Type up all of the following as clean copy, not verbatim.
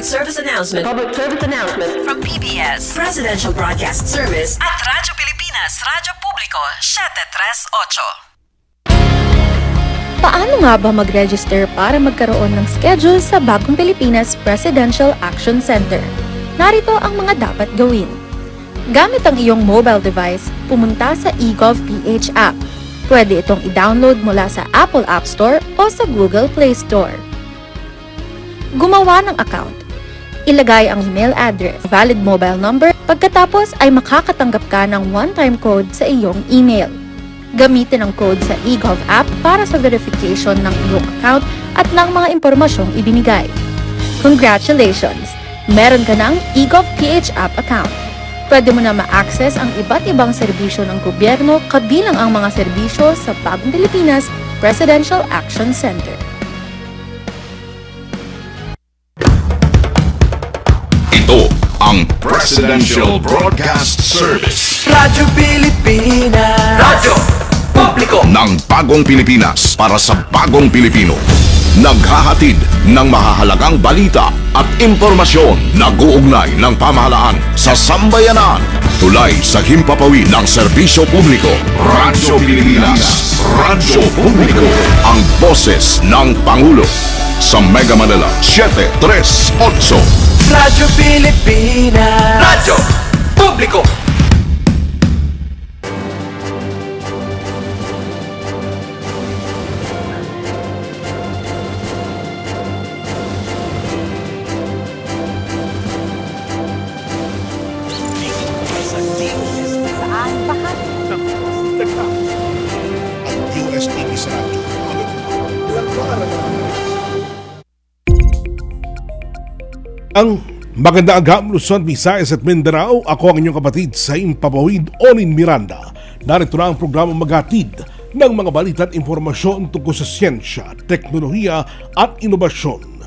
Public service announcement from PBS Presidential Broadcast Service at Radyo Pilipinas, Radyo Publiko, 738. Paano nga ba mag-register para magkaroon ng schedule sa Bagong Pilipinas Presidential Action Center? Narito ang mga dapat gawin. Gamit ang iyong mobile device, pumunta sa eGov.ph app. Pwede itong i-download mula sa Apple App Store o sa Google Play Store. Gumawa ng account. Ilagay ang email address, valid mobile number, pagkatapos ay makakatanggap ka ng one-time code sa iyong email. Gamitin ang code sa eGov app para sa verification ng iyong account at ng mga impormasyong ibinigay. Congratulations! Meron ka ng eGov.ph app account. Pwede mo na ma-access ang iba't ibang serbisyo ng gobyerno kabilang ang mga serbisyo sa Bagong Pilipinas Presidential Action Center. Ito ang Presidential Broadcast Service. Radyo Pilipinas. Radyo Publiko Ng Bagong Pilipinas para sa Bagong Pilipino. Naghahatid ng mahahalagang balita at impormasyon na guugnay ng pamahalaan sa sambayanan. Tulay sa himpapawid ng serbisyo publiko. Radyo Pilipinas. Radyo Publiko. Ang boses ng Pangulo. Sa Mega Manila, 738. Radyo Pilipinas. Radyo Publiko. Ang USTV sa radyo. Ang magandang agam, Luzon, Visayas at Mindanao. Ako ang inyong kapatid sa Impapawid, Onin Miranda. Narito na ang programa maghatid ng mga balita at impormasyon tungkol sa siyensya, teknolohiya at inobasyon.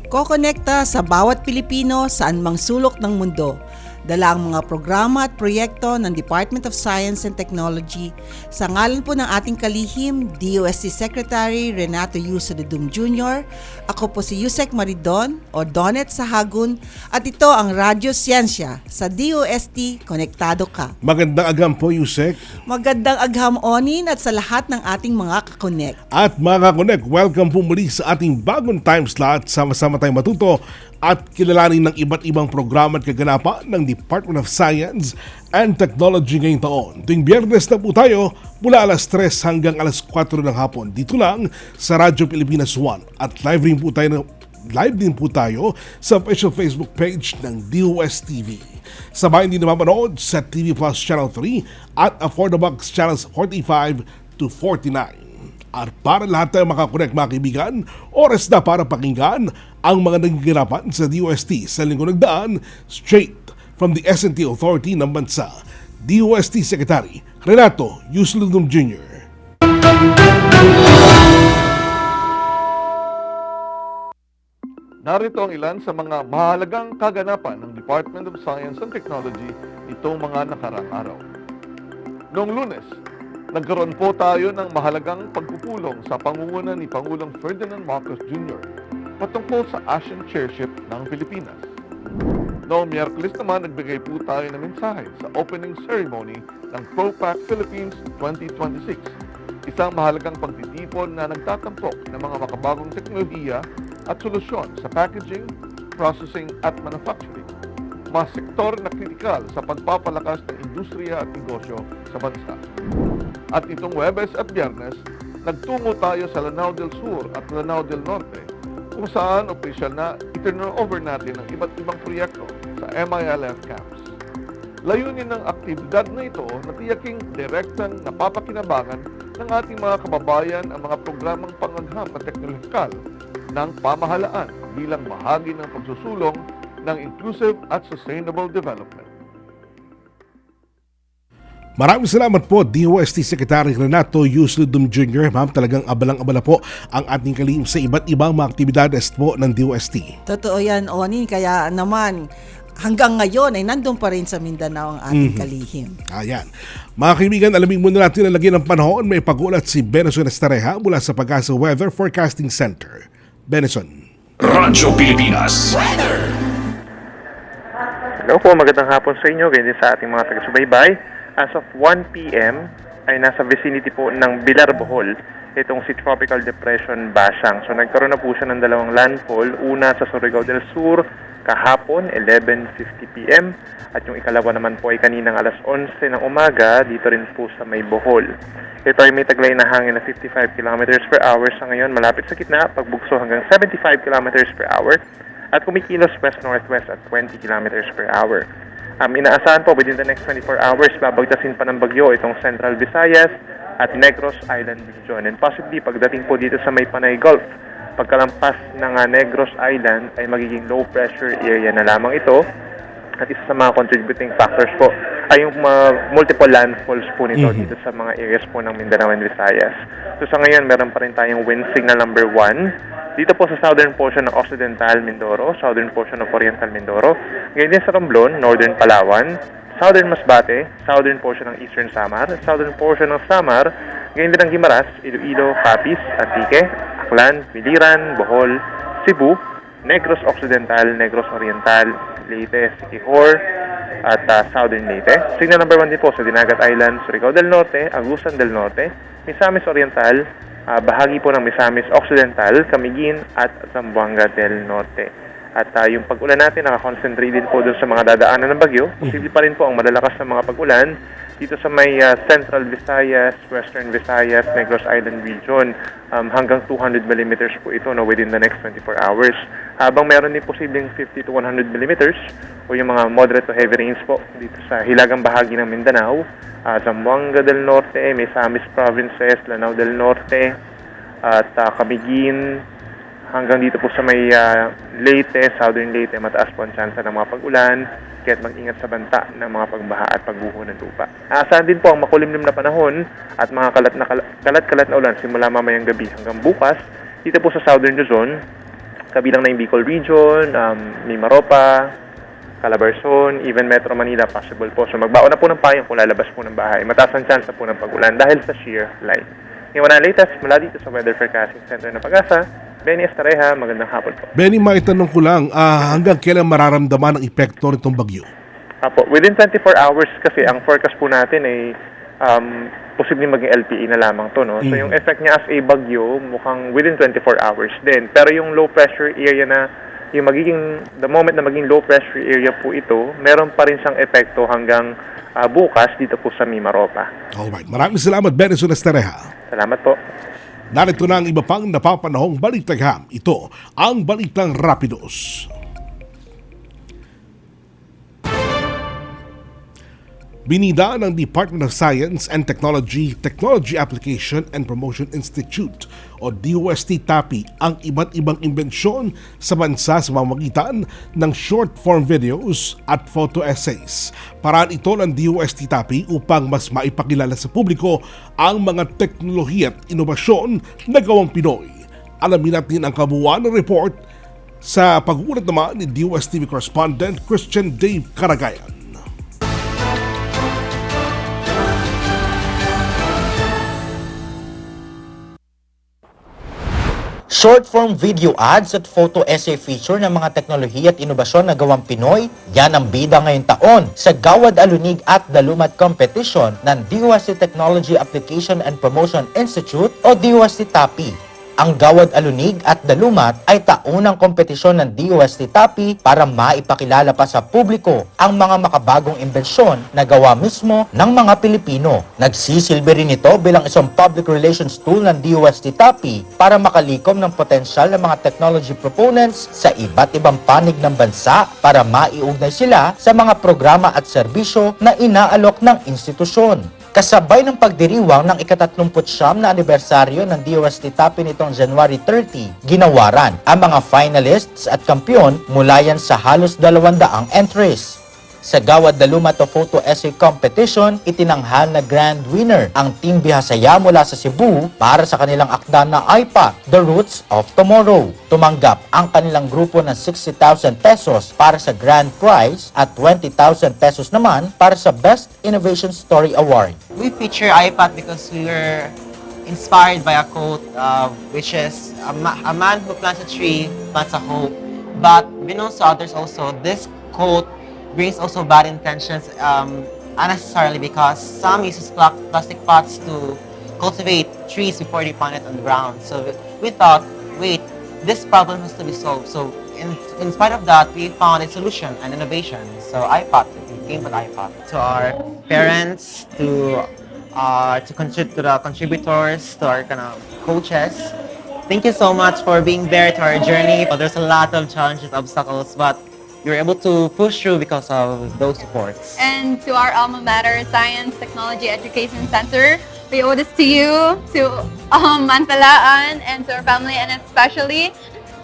Kokonekta sa bawat Pilipino saan mang sulok ng mundo. Dala ang mga programa at proyekto ng Department of Science and Technology sa ngalan po ng ating kalihim, DOST Secretary Renato Yuso de Dum Jr. Ako po si Yusek Maridon o Donet Sahagun at ito ang Radyo Siyensya sa DOST Konektado Ka. Magandang agam po, Yusek. Magandang agham, Onin, at sa lahat ng ating mga kakonek. At mga kakonek, welcome po muli sa ating bagong time slot. Sama-sama tayong matuto at kilalanin ng iba't ibang programa at kaganapan ng Department of Science and Technology ngayong taon. Tuwing Biyernes na po tayo mula alas 3 hanggang alas 4 ng hapon. Dito lang sa Radyo Pilipinas 1 at live din po tayo sa official Facebook page ng DOS TV. Sabayan din na mapanood sa TV Plus Channel 3 at Affordabox Channels 45 to 49. At para lahat tayo makakonect, mga kaibigan, oras na para pakinggan ang mga nagigirapan sa DOST sa linggo nagdaan straight from the S&T Authority ng bansa. DOST Secretary Renato Yuso de Dum Jr. Narito ang ilan sa mga mahalagang kaganapan ng Department of Science and Technology nitong mga nakaraang araw. Noong Lunes, nagkaroon po tayo ng mahalagang pagpupulong sa pangunguna ni Pangulong Ferdinand Marcos Jr. patungkol sa Asian Chairship ng Pilipinas. Noong Miyerkules naman, nagbigay po tayo ng mensahe sa opening ceremony ng ProPac Philippines 2026, isang mahalagang pagtitipon na nagtatampok ng mga makabagong teknolohiya at solusyon sa packaging, processing at manufacturing, mga sektor na kritikal sa pagpapalakas ng industriya at negosyo sa bansa. At itong Huwebes at Biyernes, nagtungo tayo sa Lanao del Sur at Lanao del Norte, kung saan opisyal na i-turnover natin ang iba't ibang proyekto sa MILF camps. Layunin ng aktibidad na ito na tiyaking direktang napapakinabangan ng ating mga kababayan ang mga programang pangagham at teknolohikal ng pamahalaan bilang bahagi ng pagsusulong ng inclusive at sustainable development. Maraming salamat po, DOST Secretary Renato Yuso de Dum Jr. Ma'am, talagang abalang-abala po ang ating kalihim sa iba't ibang mga aktibidades po ng DOST. Totoo yan, Onin, kaya naman hanggang ngayon ay nandun pa rin sa Mindanao ang ating kalihim. Ayan. Mga kaibigan, alamin muna natin ang lagay ng panahon. May pag-ulat si Benson Estareja mula sa Pag-asa Weather Forecasting Center. Benson. Radyo Pilipinas. Weather. Hello po, magandang hapon sa inyo, ganyan din sa ating mga taga-subaybay. As of 1 p.m. ay nasa vicinity po ng Bilar, Bohol, itong si Tropical Depression Basang. So nagkaroon na po siya ng dalawang landfall, una sa Surigao del Sur kahapon, 11:50 p.m. At yung ikalawa naman po ay kaninang alas 11 ng umaga, dito rin po sa may Bohol. Ito ay may taglay na hangin na 55 km per hour sa ngayon, malapit sa gitna, pagbugso hanggang 75 km per hour. At kumikilos west-northwest at 20 km per hour. Inaasahan po within the next 24 hours, babagtasin pa ng bagyo itong Central Visayas at Negros Island region. And possibly, pagdating po dito sa may Panay Gulf, pagkalampas ng Negros Island ay magiging low pressure area na lamang ito. At isa sa mga contributing factors po ay yung multiple landfalls po nito dito sa mga areas po ng Mindanao and Visayas. So sa ngayon, meron pa rin tayong wind signal number 1 dito po sa southern portion ng Occidental Mindoro, southern portion ng Oriental Mindoro, ngayon din sa Romblon, northern Palawan, southern Masbate, southern portion ng Eastern Samar, southern portion ng Samar, ngayon din ng Guimaras, Iloilo, Capiz, Antique, Aklan, Biliran, Bohol, Cebu, Negros Occidental, Negros Oriental, Leyte, Siquijor, at Southern Leyte. Signal number 1 din po sa Dinagat Island, Surigao del Norte, Agusan del Norte, Misamis Oriental, bahagi po ng Misamis Occidental, Camiguin, at Zamboanga del Norte. At yung pag-ulan natin, nakakonsentrate din po doon sa mga dadaanan ng bagyo. Posible pa rin po ang malalakas na mga pag-ulan dito sa may Central Visayas, Western Visayas, Negros Island region. Hanggang 200 millimeters po ito within the next 24 hours. Habang meron din posibleng 50 to 100 millimeters o yung mga moderate to heavy rains po dito sa hilagang bahagi ng Mindanao, Zamboanga del Norte, Misamis Provinces, Lanao del Norte, at Camiguin, hanggang dito po sa may Leyte, Southern Leyte, mataas po ang tsansa ng mga pag-ulan, kaya't mag-ingat sa banta ng mga pagbaha at pagbuho ng lupa. Aasahan din po ang makulimlim na panahon at mga kalat-kalat na ulan simula mamayang gabi hanggang bukas dito po sa Southern Luzon, kabilang na yung Bicol Region, Mimaropa, Calabarzon, even Metro Manila, possible po. So magbaon na po ng payong kung lalabas po ng bahay. Mataas ang tsansa po ng pag-ulan dahil sa shear line. Ngayon na latest mula dito sa Weather Forecasting Center ng Pag-asa, Benny Estareja, magandang hapon po. Benny, maitanong ko lang, hanggang kailan mararamdaman ang epekto nitong bagyo? Apo, within 24 hours kasi ang forecast po natin ay posibleng maging LPE na lamang to, no? So yung effect niya as a bagyo, mukhang within 24 hours din. Pero yung low pressure area na, yung magiging, the moment na maging low pressure area po ito, meron pa rin siyang epekto hanggang bukas dito po sa Mimaropa. Alright, maraming salamat, Benny Estareja. Salamat po. Narito na ang iba pang napapanahong balitagam. Ito ang Balitang Rapidos. Binida ng Department of Science and Technology, Technology Application and Promotion Institute o DOST-TAPI ang iba't ibang imbensyon sa bansa sa pamamagitan ng short-form videos at photo essays. Paraan ito ng DOST-TAPI upang mas maipakilala sa publiko ang mga teknolohiya at inobasyon na gawang Pinoy. Alamin natin ang kabuuan ng report sa pag-uulat naman ni DOST-TV correspondent Christian Dave Caragayan. Short-form video ads at photo essay feature ng mga teknolohiya at inobasyon na gawang Pinoy, yan ang bida ngayong taon sa Gawad Alunig at Dalumat Competition ng DOST Technology Application and Promotion Institute o DOST-TAPI. Ang Gawad Alunig at Dalumat ay taunang kompetisyon ng DOST-TAPI para maipakilala pa sa publiko ang mga makabagong imbensyon na gawa mismo ng mga Pilipino. Nagsisilbi rin ito bilang isang public relations tool ng DOST-TAPI para makalikom ng potensyal ng mga technology proponents sa iba't ibang panig ng bansa para maiugnay sila sa mga programa at serbisyo na inaalok ng institusyon. Kasabay ng pagdiriwang ng ika-39 na anibersaryo ng DOST-TAPI nitong January 30, ginawaran ang mga finalists at kampiyon mula yan sa halos 200 entries. Sa Gawad Dalumat o Photo Essay Competition, itinanghal na grand winner ang Team Bihasaya mula sa Cebu para sa kanilang akda na IPA, The Roots of Tomorrow. Tumanggap ang kanilang grupo ng 60,000 pesos para sa grand prize at 20,000 pesos naman para sa Best Innovation Story Award. We feature iPad because we were inspired by a quote which is, a man who plants a tree plants a hope. But beknownst to others also, this quote brings also bad intentions unnecessarily because some uses plastic pots to cultivate trees before they plant it on the ground. So we thought, wait, this problem has to be solved. So in spite of that, we found a solution and innovation. So iPod, we came with iPod. To our parents, to the contributors, to our kind of coaches, thank you so much for being there to our journey. There's a lot of challenges, obstacles, but you're able to push through because of those supports. And to our alma mater, Science Technology Education Center, we owe this to you, to Mantalaan, and to our family, and especially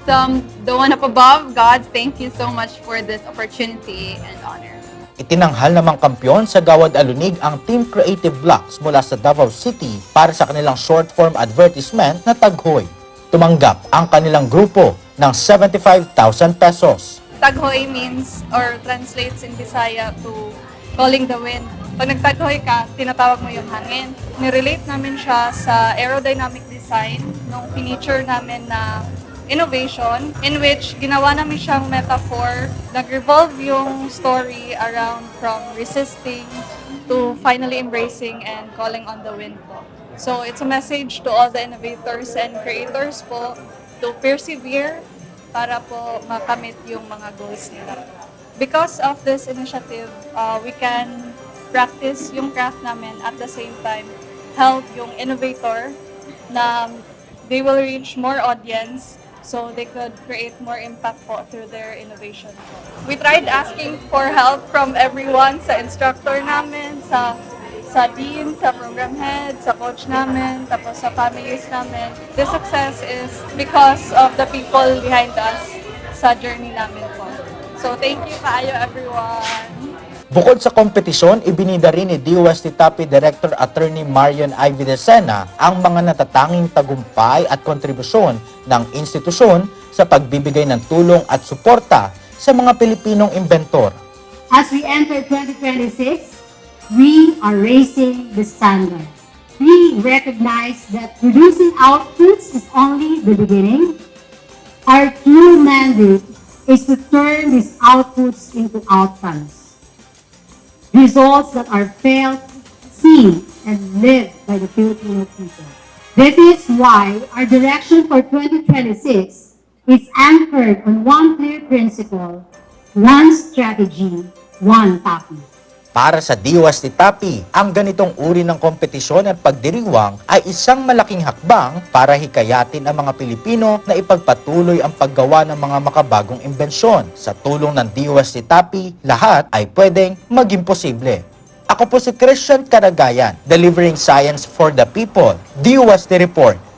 the one up above. God, thank you so much for this opportunity and honor. Itinanghal namang kampiyon sa Gawad Alunig ang Team Creative Blocks mula sa Davao City para sa kanilang short-form advertisement na Taghoy. Tumanggap ang kanilang grupo ng 75,000 pesos. Taghoy means or translates in Bisaya to calling the wind. Pag nagtaghoy ka, tinatawag mo yung hangin. Nirelate namin siya sa aerodynamic design nung feature namin na innovation in which ginawa namin siyang metaphor. Nag-revolve yung story around from resisting to finally embracing and calling on the wind po. So it's a message to all the innovators and creators po to persevere para po makamit yung mga goals nila. Because of this initiative, we can practice yung craft namin at the same time help yung innovator na they will reach more audience so they could create more impact po through their innovation po. We tried asking for help from everyone, sa instructor namin, sa dean, sa program head, sa coach namin, tapos sa families namin. The success is because of the people behind us sa journey namin po. So thank you kaayo everyone. Bukod sa kompetisyon, ibinida rin ni DOST TAPI Director Attorney Marion Ivy Decena ang mga natatanging tagumpay at kontribusyon ng institusyon sa pagbibigay ng tulong at suporta sa mga Pilipinong inventor. As we enter 2026, we are raising the standard. We recognize that producing outputs is only the beginning. Our true mandate is to turn these outputs into outcomes. Results that are felt, seen, and lived by the Filipino people. This is why our direction for 2026 is anchored on one clear principle, one strategy, one TAPI. Para sa DOST TAPI, ang ganitong uri ng kompetisyon at pagdiriwang ay isang malaking hakbang para hikayatin ang mga Pilipino na ipagpatuloy ang paggawa ng mga makabagong imbensyon. Sa tulong ng DOST TAPI, lahat ay pwedeng maging posible. Ako po si Christian Caragayan, delivering science for the people. DOST Report.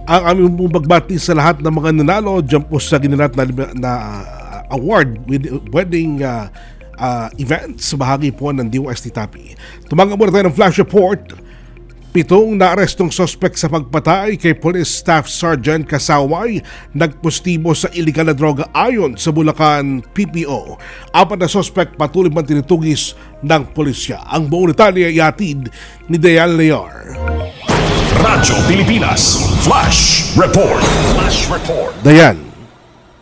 Ang aming pong pagbati sa lahat ng mga nanalo dyan po sa ginilat na award with wedding events sa bahagi po ng DOST TAPI. Tumanggap muna tayo ng flash report. 7 naarestong suspect sa pagpatay kay Police Staff Sergeant Kasaway nagpostibo sa iligal na droga ayon sa Bulacan PPO. 4 na suspect patuloy man tinutugis ng pulisya. Ang buong detalye ay atid ni Dayan Lear. Radyo Pilipinas Flash Report. Flash Report. Dayan.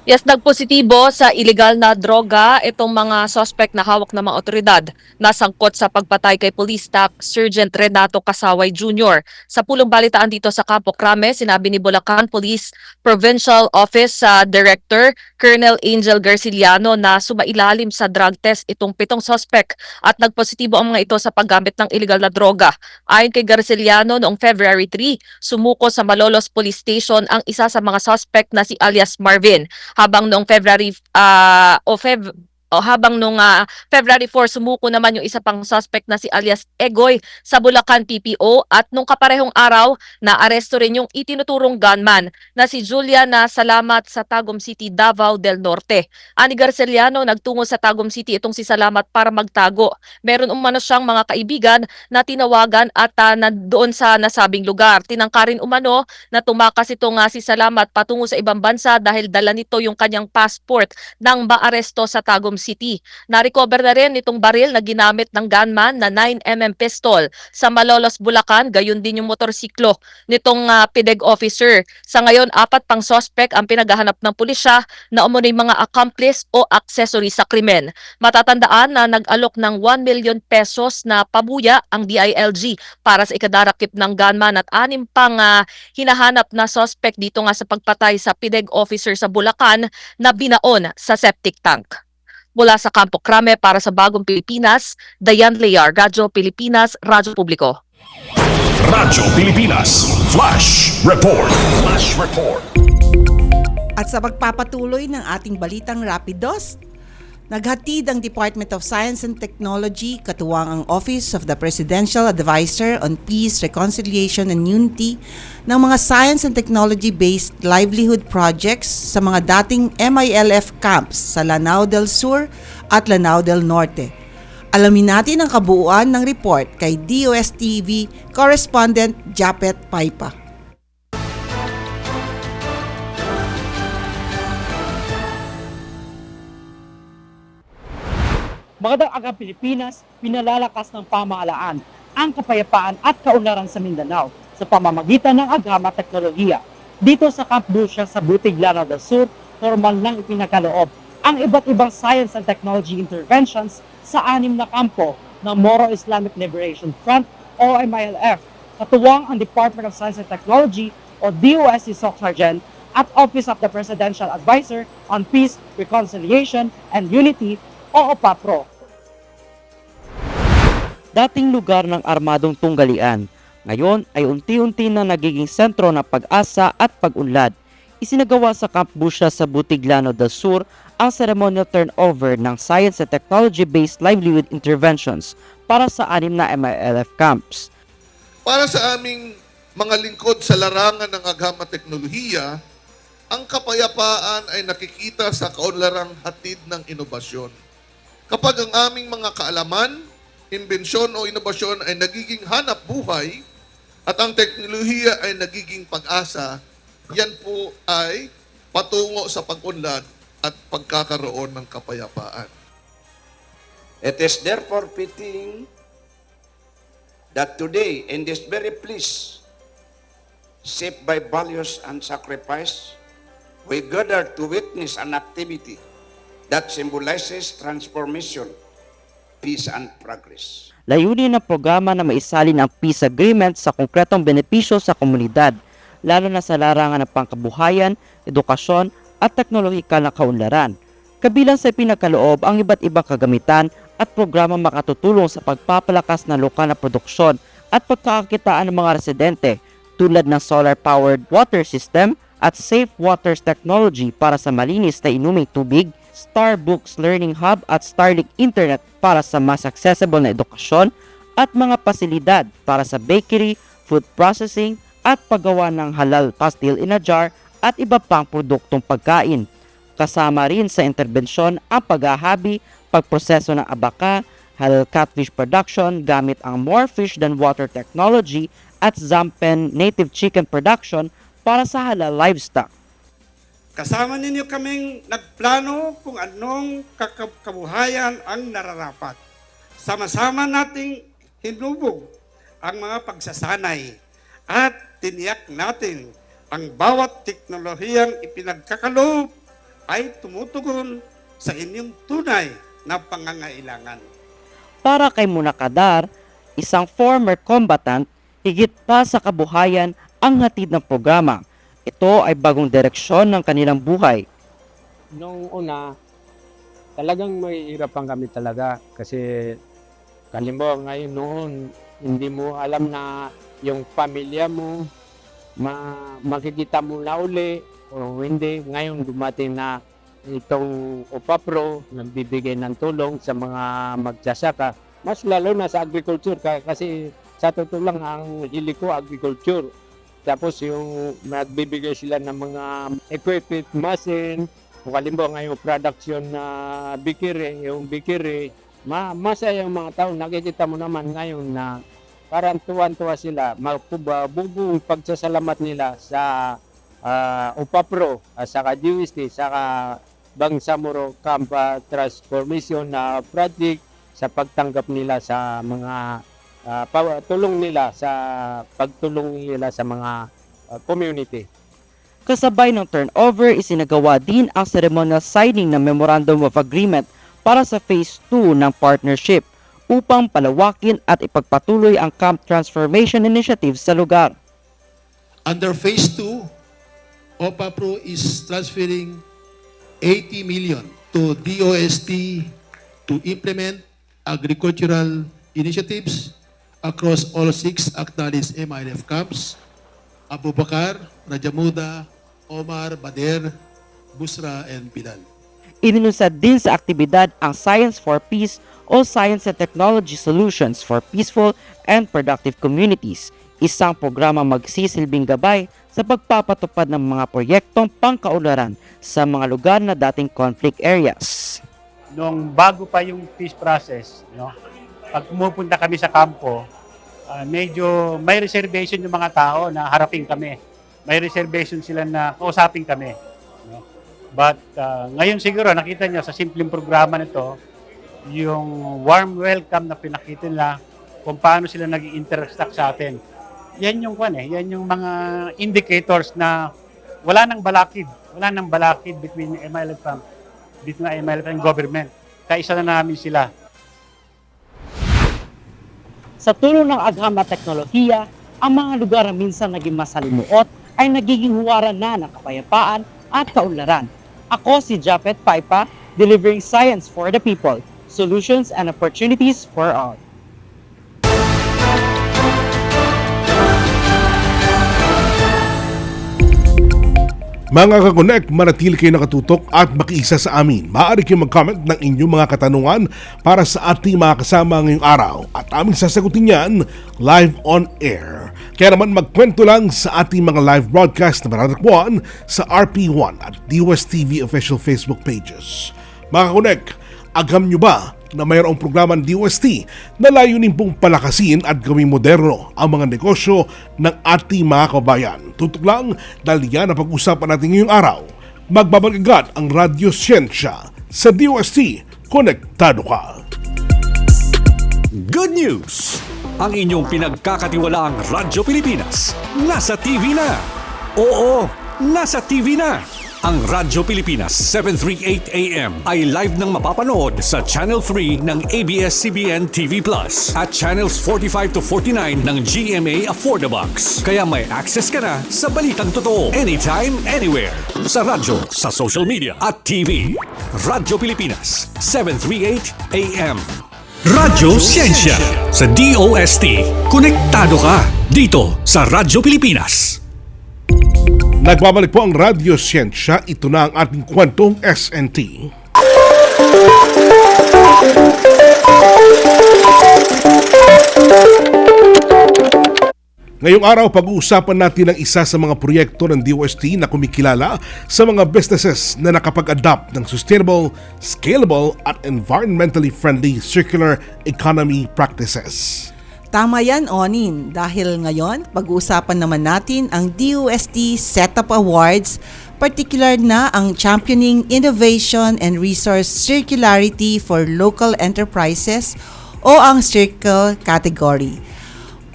Yes, nagpositibo sa iligal na droga itong mga suspect na hawak ng mga otoridad na sangkot sa pagpatay kay Police Staff Sergeant Renato Kasaway Jr. Sa pulong balitaan dito sa Campo Crame, sinabi ni Bulacan Police Provincial Office Director Colonel Angel Garciliano na sumailalim sa drug test itong 7 suspect at nagpositibo ang mga ito sa paggamit ng iligal na droga. Ayon kay Garciliano, noong February 3, sumuko sa Malolos Police Station ang isa sa mga suspect na si alias Marvin. Habang noong February 4 sumuko naman yung isa pang suspect na si alias Egoy sa Bulacan PPO at nung kaparehong araw na aresto rin yung itinuturong gunman na si Juliana Salamat sa Tagum City, Davao del Norte. Ani Garciliano, nagtungo sa Tagum City itong si Salamat para magtago. Meron umano siyang mga kaibigan na tinawagan at doon sa nasabing lugar. Tinangkarin umano na tumakas itong si Salamat patungo sa ibang bansa dahil dala nito yung kanyang passport nang maaresto sa Tagum City. Narecover na rin itong baril na ginamit ng gunman na 9mm pistol sa Malolos, Bulacan, gayon din yung motorsiklo nitong PIDEG officer. Sa ngayon, 4 pang suspect ang pinaghahanap ng pulisya na umunoy mga accomplice o accessory sa krimen. Matatandaan na nag-alok ng 1 million pesos na pabuya ang DILG para sa ikadarakip ng gunman at 6 pang hinahanap na suspect dito nga sa pagpatay sa PIDEG officer sa Bulacan na binaon sa septic tank. Mula sa Campo Crame para sa Bagong Pilipinas, Dayan Lear, Radyo Pilipinas, Radyo Publiko. Radyo Pilipinas Flash Report. Flash Report. At sa pagpapatuloy ng ating balitang Rapidos, naghatid ang Department of Science and Technology katuwang ang Office of the Presidential Advisor on Peace, Reconciliation and Unity ng mga science and technology-based livelihood projects sa mga dating MILF camps sa Lanao del Sur at Lanao del Norte. Alamin natin ang kabuuan ng report kay DOS-TV correspondent Japet Paipa. Magandang aga Pilipinas, pinalalakas ng pamahalaan ang kapayapaan at kaunlaran sa Mindanao sa pamamagitan ng agama teknolohiya. Dito sa Camp Lucia sa Butig, Lanao del Sur, formal nang ipinakaloob ang iba't ibang science and technology interventions sa 6 na kampo ng Moro Islamic Liberation Front o MILF, katuwang ang Department of Science and Technology o DOST SOC Sergeant at Office of the Presidential Advisor on Peace, Reconciliation and Unity o OPAPRO. Dating lugar ng armadong tunggalian, ngayon ay unti-unti na nagiging sentro ng pag-asa at pag-unlad. Isinagawa sa Camp Lucia sa Butig, Lanao del Sur ang ceremonial turnover ng science and technology-based livelihood interventions para sa 6 na MILF camps. Para sa aming mga lingkod sa larangan ng agama teknolohiya, ang kapayapaan ay nakikita sa kaunlarang hatid ng inobasyon. Kapag ang aming mga kaalaman, imbensyon o inobasyon ay nagiging hanap buhay at ang teknolohiya ay nagiging pag-asa, yan po ay patungo sa pag-unlad at pagkakaroon ng kapayapaan. It is therefore fitting that today, in this very place, shaped by values and sacrifice, we gather to witness an activity that symbolizes transformation, peace and progress. Layunin ng programa na maisalin ang peace agreement sa konkretong benepisyo sa komunidad, lalo na sa larangan ng pangkabuhayan, edukasyon at teknolohikal na kaunlaran. Kabilang sa pinagkaloob ang iba't ibang kagamitan at programa makatutulong sa pagpapalakas ng lokal na produksyon at pagkakakitaan ng mga residente tulad ng solar-powered water system at safe waters technology para sa malinis na inuming tubig, Starbooks Learning Hub at Starlink Internet para sa mas accessible na edukasyon at mga pasilidad para sa bakery, food processing at paggawa ng halal pastil in a jar at iba pang produktong pagkain. Kasama rin sa interbensyon ang paghahabi, pagproseso ng abaka, halal catfish production gamit ang more fish than water technology at Zampen native chicken production para sa halal livestock. Kasama ninyo kaming nagplano kung anong kabuhayan ang nararapat. Sama-sama nating hinubog ang mga pagsasanay at tiniyak natin ang bawat teknolohiyang ipinagkakaloob ay tumutugon sa inyong tunay na pangangailangan. Para kay Munakadar, isang former combatant, higit pa sa kabuhayan ang hatid ng programa. Ito ay bagong direksyon ng kanilang buhay. Noong una, talagang mahihirapan kami talaga kasi kalimbawa ngayon noon, hindi mo alam na yung pamilya mo, makikita mo na uli o hindi. Ngayon dumating na itong OPAPRO, nagbibigay ng tulong sa mga magsasaka. Mas lalo na sa agriculture kasi sa totoo lang ang hili ko agriculture. Tapos yung nagbibigay sila ng mga equipment, machine, kung halimbawa ngayong production na bikiri, yung bikiri, masaya yung mga tao. Nakikita mo naman ngayon na parang tuwan-tuwa sila. Bubuong pagsasalamat nila sa OPAPRO, saka DOST, saka Bangsamoro Camp Transformation na project sa pagtanggap nila sa mga tulong nila sa pagtulong nila sa mga community. Kasabay ng turnover, isinagawa din ang ceremonial signing ng Memorandum of Agreement para sa Phase 2 ng partnership upang palawakin at ipagpatuloy ang Camp Transformation Initiative sa lugar. Under Phase 2, OPAPRO is transferring 80 million to DOST to implement agricultural initiatives across all 6 acknowledged MILF camps: Abubakar, Rajamuda, Omar, Bader, Busra, and Bilal. Inilunsad din sa aktibidad ang Science for Peace o Science and Technology Solutions for Peaceful and Productive Communities, isang programa magsisilbing gabay sa pagpapatupad ng mga proyektong pangkaunlaran sa mga lugar na dating conflict areas. Nung bago pa yung peace process, pag pumupunta kami sa kampo, medyo may reservation yung mga tao na harapin kami. May reservation sila na kausapin kami. But ngayon siguro nakita niyo sa simpleng programa nito, yung warm welcome na pinakita nila kung paano sila nag-interact sa atin. Yan yung yan yung mga indicators na wala nang balakid between MILF and government. Kaisa na namin sila. Sa tulong ng agham na teknolohiya, ang mga lugar na minsan naging masalimuot ay nagiging huwaran na ng kapayapaan at kaunlaran. Ako si Japet Paipa, delivering science for the people, solutions and opportunities for all. Mga ka-connect, manatili kayo nakatutok at makiisa sa amin. Maaari kayo mag-comment ng inyong mga katanungan para sa ating mga kasama ngayong araw at aming sasagutin yan live on air. Kaya naman magkwento lang sa ating mga live broadcast na matatagpuan sa RP1 at DOSTV official Facebook pages. Mga ka-connect, agam nyo ba na mayroong programang DOST na layunin pong palakasin at gawing moderno ang mga negosyo ng ating mga kabayan? Tutok lang dahil yan ang pag-usapan natin ngayong araw. Magbabalik agad ang Radyo Siyensya sa DOST. Konektado ka! Good news! Ang inyong pinagkakatiwalaang Radyo Pilipinas nasa TV na! Oo, nasa TV na! Ang Radyo Pilipinas 738 AM ay live nang mapapanood sa Channel 3 ng ABS-CBN TV Plus at Channels 45 to 49 ng GMA Affordabox. Kaya may access ka na sa balitang totoo anytime, anywhere. Sa radyo, sa social media at TV. Radyo Pilipinas 738 AM. Radyo Siyensya sa DOST. Konektado ka dito sa Radyo Pilipinas. Nagbabalik po ang Radyo Siyensya. Ito na ang ating kwentong SNT. Ngayong araw, pag-uusapan natin ang isa sa mga proyekto ng DOST na kumikilala sa mga businesses na nakapag-adapt ng sustainable, scalable at environmentally friendly circular economy practices. Tama yan, Onin. Dahil ngayon, pag-uusapan naman natin ang DOST Setup Awards, particular na ang Championing Innovation and Resource Circularity for Local Enterprises o ang Circle category.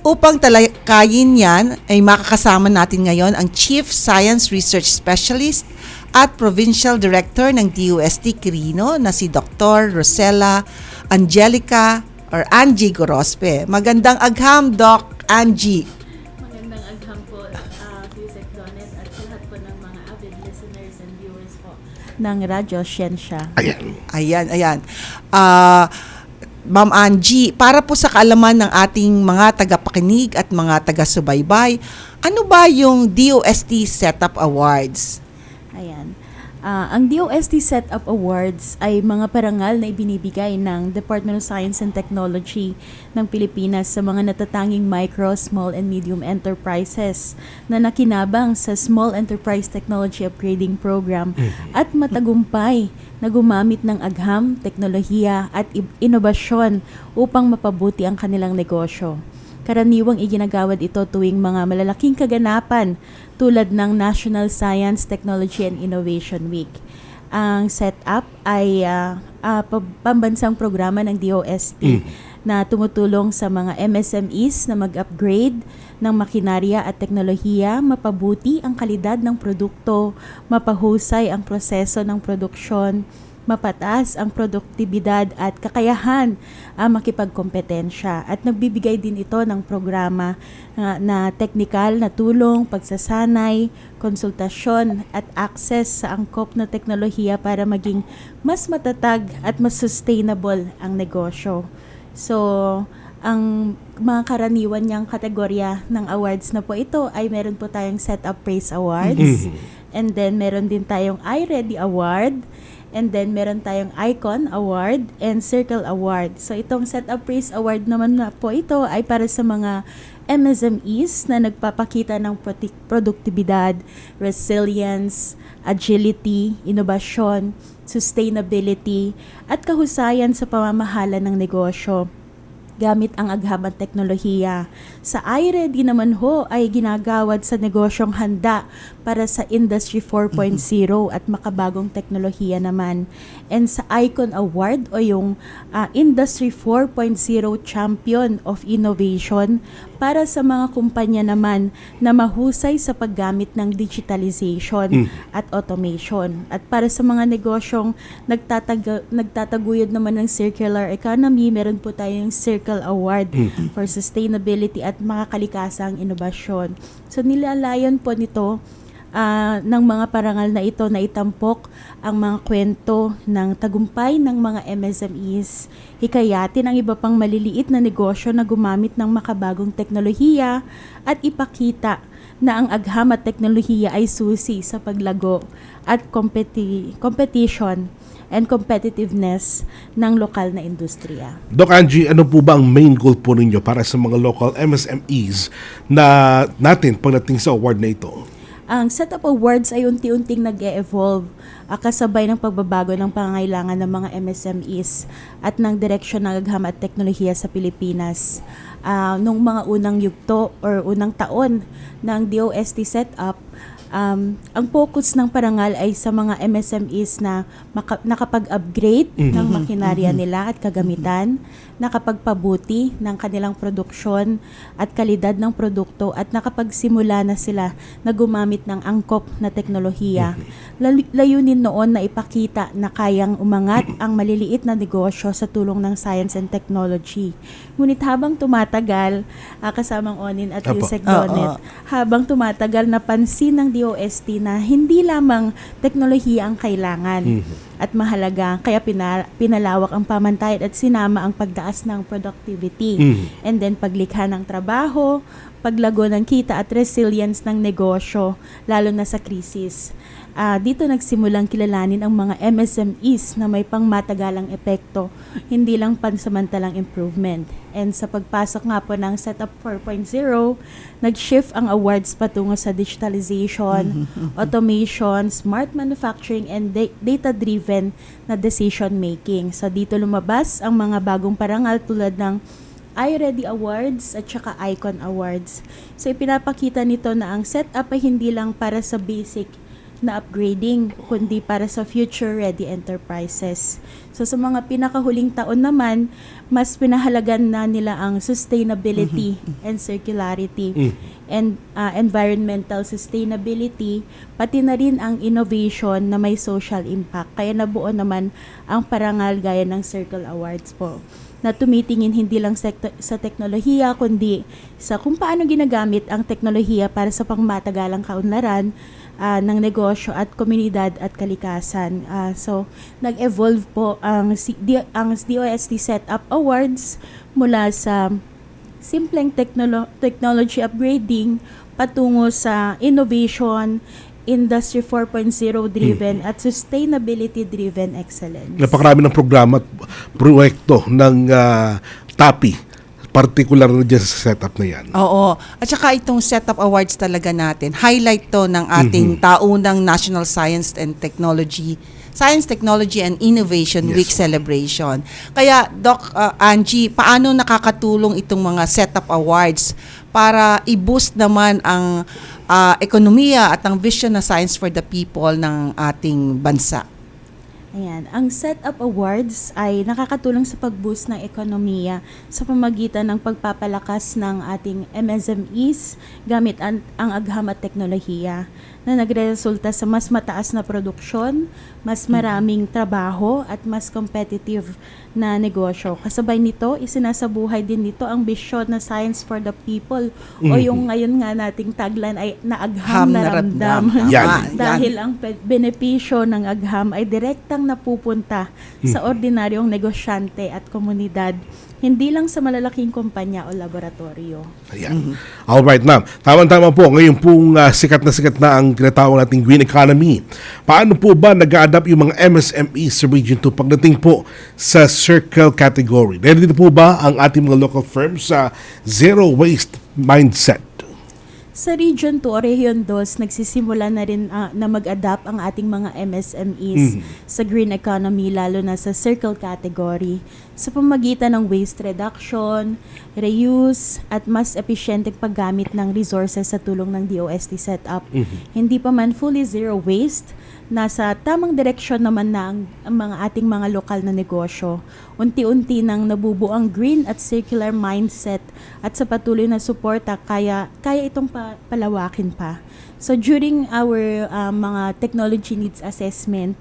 Upang talakayin yan, ay makakasama natin ngayon ang Chief Science Research Specialist at Provincial Director ng DOST Quirino na si Dr. Rosella Angelica or Angie Gorospe. Magandang agham, Doc Angie. Magandang agham po, Yusek Donet at sa lahat po ng mga avid listeners and viewers po ng Radyo Siyensya. Ayan. Ma'am Angie, para po sa kaalaman ng ating mga tagapakinig at mga taga-subaybay, ano ba yung DOST Setup Awards? Ayan. Ang DOST Setup Awards ay mga parangal na ibinibigay ng Department of Science and Technology ng Pilipinas sa mga natatanging micro, small, and medium enterprises na nakinabang sa Small Enterprise Technology Upgrading Program at matagumpay na gumamit ng agham, teknolohiya at inobasyon upang mapabuti ang kanilang negosyo. Karaniwang iginagawad ito tuwing mga malalaking kaganapan tulad ng National Science, Technology and Innovation Week. Ang setup ay pambansang programa ng DOST na tumutulong sa mga MSMEs na mag-upgrade ng makinarya at teknolohiya, mapabuti ang kalidad ng produkto, mapahusay ang proseso ng produksyon, mapataas ang produktibidad at kakayahan makipagkompetensya. At nagbibigay din ito ng programa na teknikal na tulong, pagsasanay, konsultasyon at access sa angkop na teknolohiya para maging mas matatag at mas sustainable ang negosyo. So, ang mga karaniwan niyang kategorya ng awards na po ito ay meron po tayong Setup Praise Awards, and then meron din tayong iReady Award, and then meron tayong Icon Award and Circle Award. So itong Setup Praise Award naman na po ito ay para sa mga MSMEs na nagpapakita ng produktibidad, resilience, agility, innovasyon, sustainability, at kahusayan sa pamamahala ng negosyo gamit ang aghabang teknolohiya. Sa iReady naman ho ay ginagawad sa negosyong handa para sa Industry 4.0 at makabagong teknolohiya naman. And sa Icon Award o yung Industry 4.0 Champion of Innovation para sa mga kumpanya naman na mahusay sa paggamit ng digitalization at automation. At para sa mga negosyong nagtataguyod naman ng circular economy, meron po tayong Circle Award for Sustainability at makakalakasang inobasyon. So nilalayon po nito ng mga parangal na ito na itampok ang mga kwento ng tagumpay ng mga MSMEs, hikayatin ang iba pang maliliit na negosyo na gumamit ng makabagong teknolohiya at ipakita na ang agham at teknolohiya ay susi sa paglago at competition and competitiveness ng lokal na industriya. Doc Angie, ano po ba ang main goal po ninyo para sa mga local MSMEs na natin pagdating sa award na ito? Ang Setup Awards ay unti-unting nag-e-evolve kasabay ng pagbabago ng pangangailangan ng mga MSMEs at ng direksyon ng agham at teknolohiya sa Pilipinas. Nung mga unang yugto or unang taon ng DOST setup, ang focus ng parangal ay sa mga MSMEs na nakapag-upgrade ng makinarya nila at kagamitan, nakapagpabuti ng kanilang produksyon at kalidad ng produkto at nakapagsimula na sila na gumamit ng angkop na teknolohiya. Layunin noon na ipakita na kayang umangat ang maliliit na negosyo sa tulong ng science and technology. Ngunit habang tumatagal, kasamang Onin at Yusek Donet, habang tumatagal napansin ng DOST na hindi lamang teknolohiya ang kailangan at mahalaga, kaya pinalawak ang pamantayan at sinama ang pagtaas ng productivity and then paglikha ng trabaho, paglago ng kita at resilience ng negosyo lalo na sa krisis. Dito nagsimulang kilalanin ang mga MSMEs na may pangmatagalang epekto, hindi lang pansamantalang improvement. And sa pagpasok nga po ng Setup 4.0, nag-shift ang awards patungo sa digitalization, automation, smart manufacturing, and data-driven na decision-making. So dito lumabas ang mga bagong parangal tulad ng iReady Awards at saka Icon Awards. So ipinapakita nito na ang setup ay hindi lang para sa basic na upgrading, kundi para sa future-ready enterprises. So sa mga pinakahuling taon naman, mas pinahalagan na nila ang sustainability and circularity and environmental sustainability, pati na rin ang innovation na may social impact. Kaya nabuo naman ang parangal gaya ng Circle Awards po, na tumitingin hindi lang sa teknolohiya, kundi sa kung paano ginagamit ang teknolohiya para sa pangmatagalang kaunlaran ng negosyo at komunidad at kalikasan. So, nag-evolve po ang DOST Setup Awards mula sa simpleng technology upgrading patungo sa innovation, Industry 4.0 driven at sustainability driven excellence. Napakarami ng programa at proyekto ng TAPI, particular na dyan sa setup na yan. Oo. At saka itong Setup Awards talaga natin, highlight to ng ating taunang National Science, Technology and Innovation Week celebration. Kaya, Doc Angie, paano nakakatulong itong mga Setup Awards para i-boost naman ang ekonomiya at ang vision na Science for the People ng ating bansa? Ayan. Ang Setup Awards ay nakakatulong sa pag-boost ng ekonomiya sa pamagitan ng pagpapalakas ng ating MSMEs gamit ang agham at teknolohiya na nagresulta sa mas mataas na produksyon, mas maraming trabaho at mas competitive na negosyo. Kasabay nito, isinasabuhay din nito ang bisyon na Science for the People o yung ngayon nga nating tagline ay naagham na ramdam. Yan. Dahil ang benepisyo ng agham ay direktang napupunta sa ordinaryong negosyante at komunidad, hindi lang sa malalaking kumpanya o laboratorio. Ayan. Alright, ma'am. Tama-tama po. Ngayon pong sikat na ang tinatawag nating green economy. Paano po ba nag-a-adapt yung mga MSMEs sa Region 2 pagdating po sa circle category? Dahil dito po ba ang ating mga local firms sa zero waste mindset? Sa Region 2 o Region 2, nagsisimula na rin na mag-adapt ang ating mga MSMEs sa green economy, lalo na sa circle category, sa pamagitan ng waste reduction, reuse, at mas epesyenteng paggamit ng resources sa tulong ng DOST setup. Hindi pa man fully zero waste, nasa tamang direksyon naman na ang mga ating mga lokal na negosyo. Unti-unti nang nabubuo ang green at circular mindset at sa patuloy na suporta kaya itong palawakin pa. So during our mga technology needs assessment,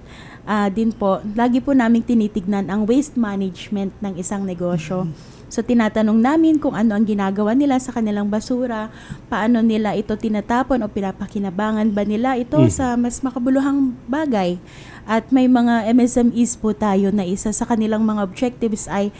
din po, lagi po naming tinitignan ang waste management ng isang negosyo. So tinatanong namin kung ano ang ginagawa nila sa kanilang basura, paano nila ito tinatapon o pinapakinabangan ba nila ito sa mas makabuluhang bagay. At may mga MSMEs po tayo na isa sa kanilang mga objectives ay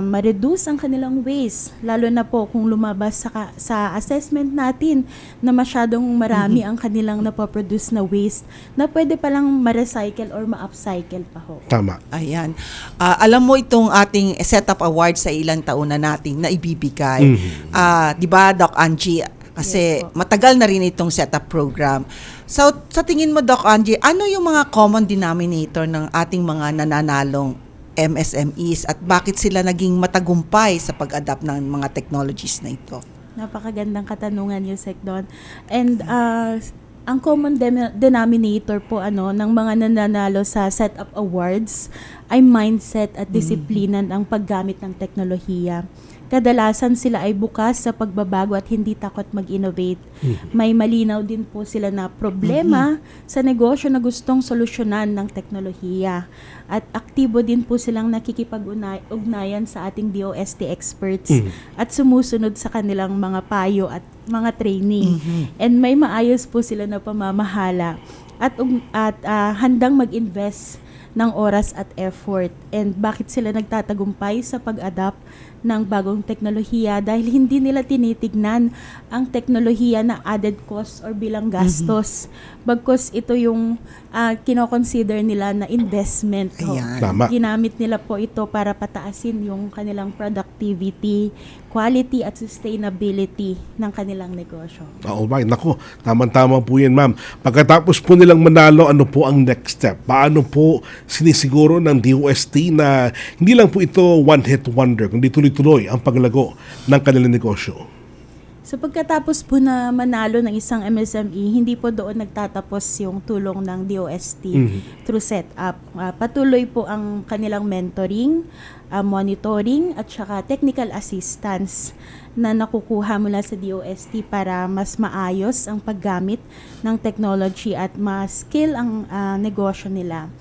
ma-reduce ang kanilang waste, lalo na po kung lumabas sa assessment natin na masyadong marami ang kanilang napoproduce na waste na pwede palang ma-recycle or ma-upcycle pa ho. Tama. Ayan. Alam mo itong ating Setup Award sa ilang taon na nating naibibigay. Di ba, Doc Angie? Kasi matagal na rin itong setup program. So, sa tingin mo, Doc Angie, ano yung mga common denominator ng ating mga nananalong MSMEs at bakit sila naging matagumpay sa pag-adapt ng mga technologies na ito? Napakagandang katanungan yung Sekdon. And ang common denominator po ng mga nananalo sa Setup Awards ay mindset at disiplinan ang paggamit ng teknolohiya. Kadalasan sila ay bukas sa pagbabago at hindi takot mag-innovate. May malinaw din po sila na problema sa negosyo na gustong solusyonan ng teknolohiya. At aktibo din po silang nakikipag-ugnayan sa ating DOST experts at sumusunod sa kanilang mga payo at mga training. And may maayos po sila na pamamahala at handang mag-invest ng oras at effort. And bakit sila nagtatagumpay sa pag-adapt ng bagong teknolohiya? Dahil hindi nila tinitignan ang teknolohiya na added cost or bilang gastos. Bagkus ito yung kinoconsider nila na investment. Tama. Ginamit nila po ito para pataasin yung kanilang productivity, quality at sustainability ng kanilang negosyo. Alright, naku, tama-tama po yan, ma'am. Pagkatapos po nilang manalo, ano po ang next step? Paano po sinisiguro ng DOST na hindi lang po ito one-hit wonder, kundi tuloy-tuloy ang paglago ng kanilang negosyo? So pagkatapos po na manalo ng isang MSME, hindi po doon nagtatapos yung tulong ng DOST through setup. Patuloy po ang kanilang mentoring, monitoring at saka technical assistance na nakukuha mula sa DOST para mas maayos ang paggamit ng technology at mas skill ang negosyo nila.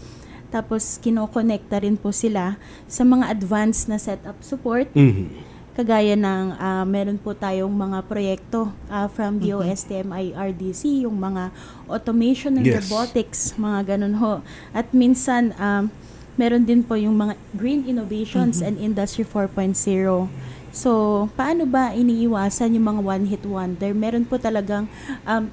Tapos kinokonekta rin po sila sa mga advanced na setup support. Kagaya ng meron po tayong mga proyekto from DOST MIRDC, yung mga automation and robotics, mga ganun ho. At minsan, meron din po yung mga green innovations and industry 4.0. So, paano ba iniiwasan yung mga one-hit wonder? Meron po talagang,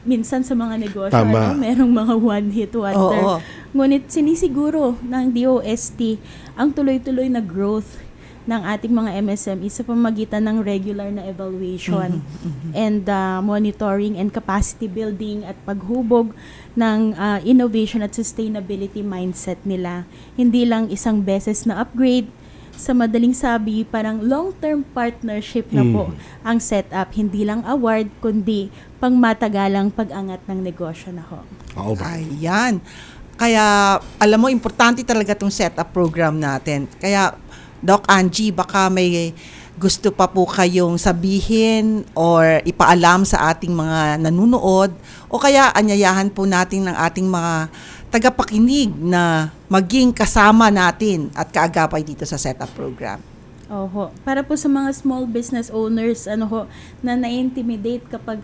minsan sa mga negosyo, merong mga one-hit wonder. Ngunit sinisiguro ng DOST ang tuloy-tuloy na growth ng ating mga MSME sa pamamagitan ng regular na evaluation and monitoring and capacity building at paghubog ng innovation at sustainability mindset nila. Hindi lang isang beses na upgrade, sa madaling sabi, parang long-term partnership na po ang setup. Hindi lang award, kundi pangmatagalang pag-angat ng negosyo na ho. Ayan. Kaya, alam mo, importante talaga itong setup program natin. Kaya, Doc Angie, baka may gusto pa po kayong sabihin or ipaalam sa ating mga nanunood o kaya anyayahan po natin ng ating mga tagapakinig na maging kasama natin at kaagapay dito sa setup program. Oho. Para po sa mga small business owners na na-intimidate kapag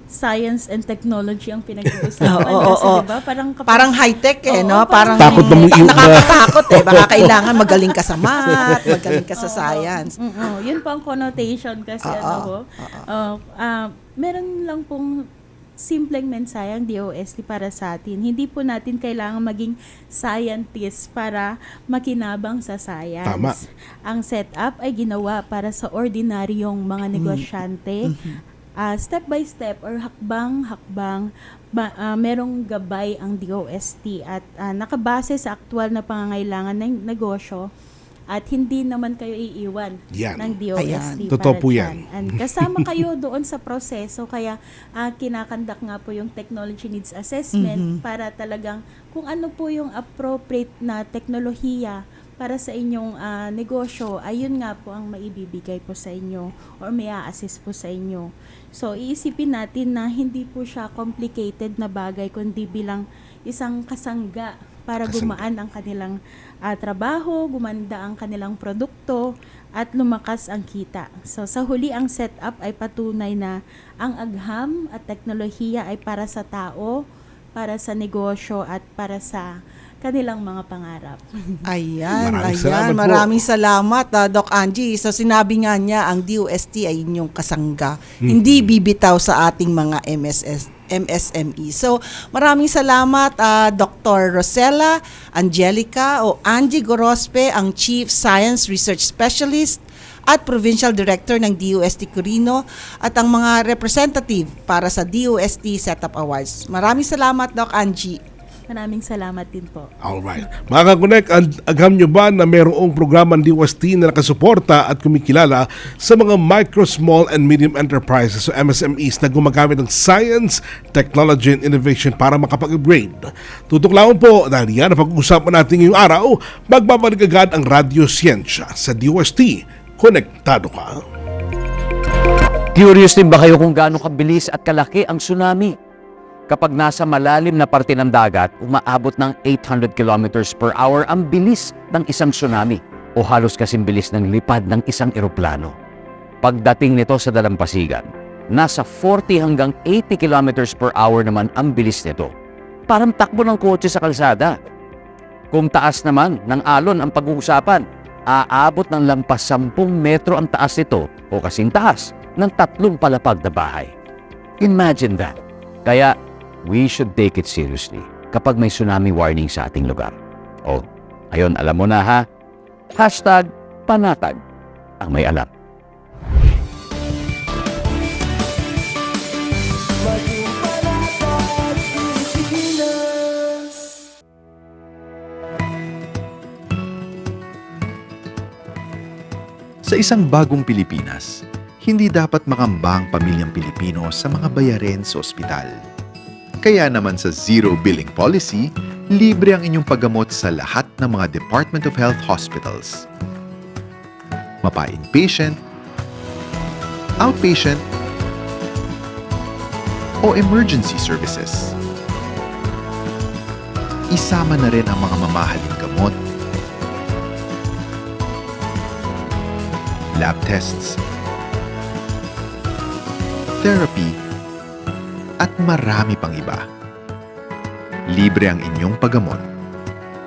science and technology ang pinag-uusapan. Kasi diba, parang high-tech no? Parang Takot na may nakakatakot Baka kailangan magaling ka sa math, magaling ka sa science. Yun po ang connotation kasi meron lang pong simpleng mensahe ang DOST para sa atin. Hindi po natin kailangan maging scientist para makinabang sa science. Tama. Ang setup ay ginawa para sa ordinaryong mga negosyante. Step by step or hakbang-hakbang, merong gabay ang DOST at nakabase sa aktual na pangangailangan ng negosyo at hindi naman kayo iiwan ng DOST. Totoo po yan. And kasama kayo doon sa proseso kaya kinakandak nga po yung technology needs assessment para talagang kung ano po yung appropriate na teknolohiya para sa inyong negosyo, ayun nga po ang maibibigay po sa inyo or may a-assist po sa inyo. So, iisipin natin na hindi po siya complicated na bagay, kundi bilang isang kasangga para gumaan ang kanilang trabaho, gumanda ang kanilang produkto, at lumakas ang kita. So, sa huli, ang setup ay patunay na ang agham at teknolohiya ay para sa tao, para sa negosyo, at para sa kanilang mga pangarap. Maraming salamat, Doc Angie. So sinabi nga niya, ang DOST ay inyong kasangga. Hindi bibitaw sa ating mga MSME. So maraming salamat, Dr. Rosella Angelica o Angie Gorospe, ang Chief Science Research Specialist at Provincial Director ng DOST Quirino at ang mga representative para sa DOST Setup Awards. Maraming salamat, Doc Angie. Maraming salamat din po. Alright. Mga ka-connect, agam nyo ba na mayroong programa ng DOST na nakasuporta at kumikilala sa mga micro, small, and medium enterprises o MSMEs na gumagamit ng science, technology, and innovation para makapag-upgrade? Tutuklawan po dahil yan ang pag-uusapan natin ngayong araw. Magbabalik agad ang Radyo Siyensya sa DOST. Konektado ka. Curious din ba kayo kung gaano kabilis at kalaki ang tsunami? Kapag nasa malalim na parte ng dagat, umaabot ng 800 kilometers per hour ang bilis ng isang tsunami o halos kasing bilis ng lipad ng isang eroplano. Pagdating nito sa dalampasigan, nasa 40 hanggang 80 kilometers per hour naman ang bilis nito. Parang takbo ng kotse sa kalsada. Kung taas naman ng alon ang pag-uusapan, aabot ng lampas 10 metro ang taas nito o kasing taas ng 3 palapag na bahay. Imagine that. Kaya, we should take it seriously kapag may tsunami warning sa ating lugar. O, ayun, alam mo na ha? #panatag ang may alam. Sa isang bagong Pilipinas, hindi dapat makamba ang pamilyang Pilipino sa mga bayarin sa ospital. Kaya naman sa Zero Billing Policy, libre ang inyong paggamot sa lahat ng mga Department of Health hospitals. Mapa-inpatient, outpatient, o emergency services. Isama na rin ang mga mamahaling gamot, lab tests, therapy, at marami pang iba. Libre ang inyong paggamot.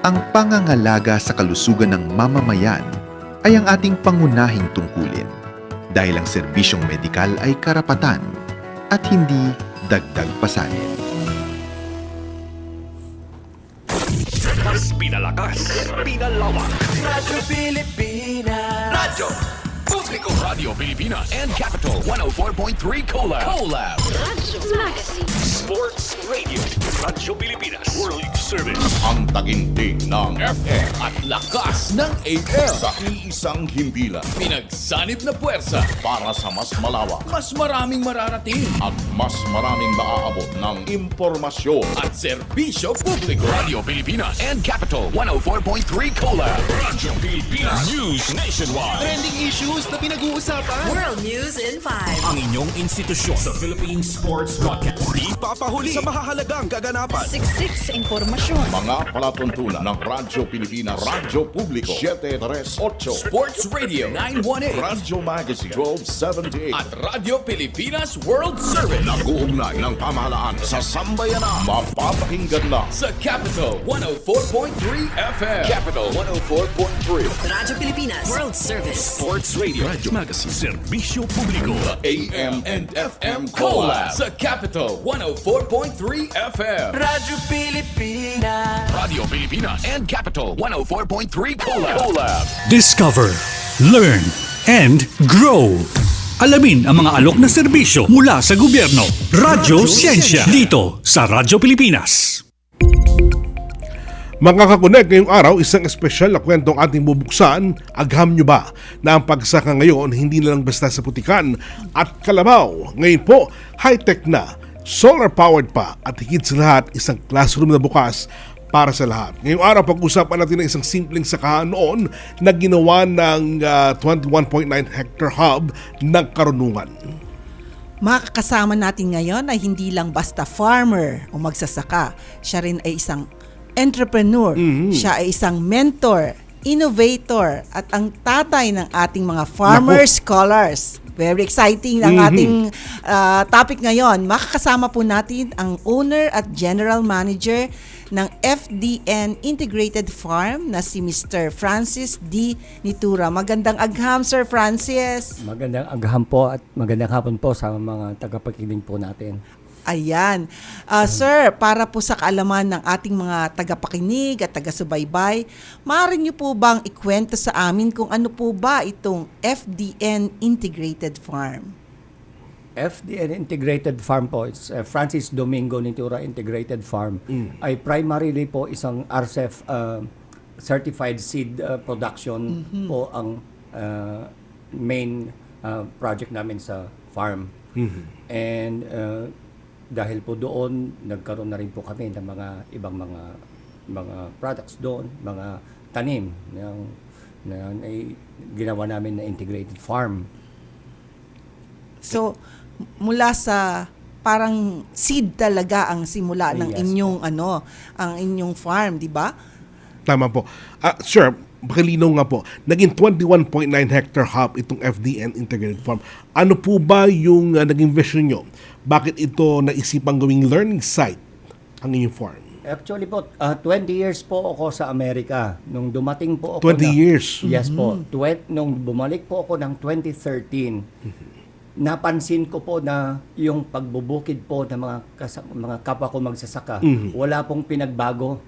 Ang pangangalaga sa kalusugan ng mamamayan ay ang ating pangunahing tungkulin dahil ang serbisyong medikal ay karapatan at hindi dagdag pasanin. Mas pinalakas, pinalawak. Radyo Pilipinas. Radyo Publiko, Radio Pilipinas and Capital 104.3 Collab. Radyo Magazine. Sports Radio. Radyo Pilipinas. World Service. Ang tagintig ng FM at lakas ng AM. Sa iisang himpilan. Pinagsanib na puwersa Para sa mas malawak mas maraming mararating. at mas maraming maaabot ng impormasyon at serbisyo publiko. Radio Pilipinas and Capital 104.3 Colab. Radyo Pilipinas News Nationwide. Trending issues na pinag-uusapan. World News in 5. Ang inyong institusyon sa Philippine Sports Broadcast. Di papahuli sa mahahalagang kaganapan. Siksik sa impormasyon. Mga palatuntunan ng Radyo Pilipinas, Radyo Publiko 738, Sports Radio 918. Radyo Magazine 1278 At Radyo Pilipinas World Service. nag-uugnay ng pamahalaan sa sambayanan. Mapapakinggan na Sa Capital 104.3 FM. Capital 104.3 Radyo Pilipinas World Service. Sports Radio. Radyo Magazine. Serbisyo Publiko. AM and FM Collab. Collab. Sa Capital 104.3 FM. Radyo Pilipinas. Radio Pilipinas and Capital 104.3 Collab. Discover, learn, and grow. Alamin ang mga alok na serbisyo mula sa gobyerno. Radyo Siyensya. Dito sa Radyo Pilipinas. Mga kakunek, ngayong araw, isang espesyal na kwentong ating bubuksan. Agham nyo ba na ang pagsaka ngayon hindi na lang basta sa putikan at kalabaw? Ngayon po, high-tech na, solar-powered pa at higit sa lahat, isang classroom na bukas para sa lahat. Ngayong araw, pag-usapan natin ng isang simpleng sakahan noon na ginawa ng 21.9 hectare hub ng karunungan. Makakasama natin ngayon ay hindi lang basta farmer o magsasaka. Siya rin ay isang entrepreneur. Siya ay isang mentor, innovator, at ang tatay ng ating mga farmer scholars. Very exciting ang ating topic ngayon. Makakasama po natin ang owner at general manager ng FDN Integrated Farm na si Mr. Francis D. Nitura. Magandang agham, Sir Francis. Magandang agham po at magandang hapon po sa mga tagapakinig po natin. Ayan. Sir, para po sa kaalaman ng ating mga tagapakinig at taga-subaybay, maaari niyo po bang ikwento sa amin kung ano po ba itong FDN Integrated Farm? FDN Integrated Farm po, it's Francis Domingo Nitura Integrated Farm, ay primarily po isang RCEF certified seed production po ang main project namin sa farm. And dahil po doon, nagkaroon na rin po kami ng mga ibang mga products doon, mga tanim na ginawa namin na integrated farm. So, mula sa parang seed talaga ang simula ng inyong ang inyong farm, di ba? Tama po. Sir, pakilinaw nga po, naging 21.9 hectare hub itong FDN Integrated Farm. Ano po ba yung naging vision nyo? Bakit ito naisipang gawing learning site ang inyong farm? Actually po, 20 years po ako sa Amerika. Nung dumating po ako 20 years? Yes po. Nung bumalik po ako ng 2013, napansin ko po na yung pagbubukid po ng mga kapwa ko magsasaka, wala pong pinagbago.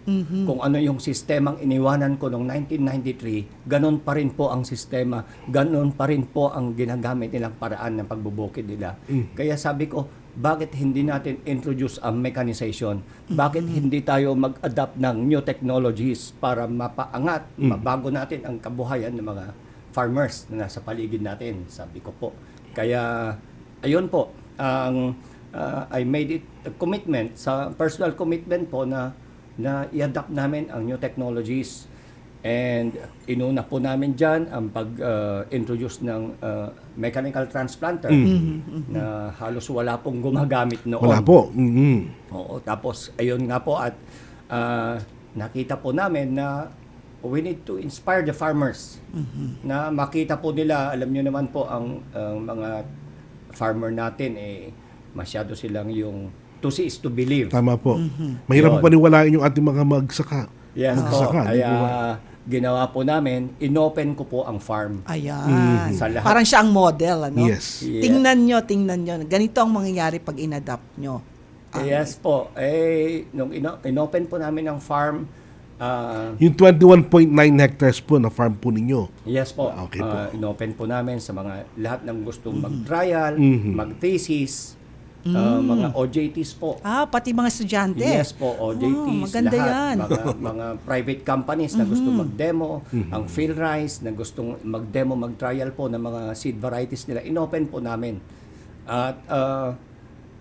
Kung ano yung sistemang iniwanan ko noong 1993, ganun pa rin po ang sistema, ganun pa rin po ang ginagamit nilang paraan ng pagbubukid nila. Kaya sabi ko, bakit hindi natin introduce ang mechanization? Bakit hindi tayo mag-adapt ng new technologies para mapaangat, mabago natin ang kabuhayan ng mga farmers na nasa paligid natin? Sabi ko po. Kaya, ayun po, I made it a commitment, sa personal commitment po na i-adapt namin ang new technologies. And inuna po namin dyan ang pag-introduce ng mechanical transplanter na halos wala pong gumagamit noon. Wala po. Oo, tapos ayun nga po at nakita po namin na we need to inspire the farmers na makita po nila, alam nyo naman po ang mga farmer natin masyado silang yung to see is to believe. Tama po. Mahirap po paniwalain yung ating mga magsaka. Yes po. Kaya ginawa po namin, inopen ko po ang farm. Ayan. Sa lahat. Parang siya ang model, ano? Yes. Tingnan nyo. Ganito ang mangyayari pag inadapt nyo. Yes po. Nung inopen po namin ang farm, yung 21.9 hectares po na farm po ninyo. Yes po. Okay po. Inopen po namin sa mga lahat ng gustong mag-trial, mag-thesis, mga OJTs po. Pati mga estudyante. Yes po, OJTs, maganda lahat. yan. Mga private companies na gusto mag-demo, ang PhilRice na gustong mag-demo, mag-trial po ng mga seed varieties nila, inopen po namin. At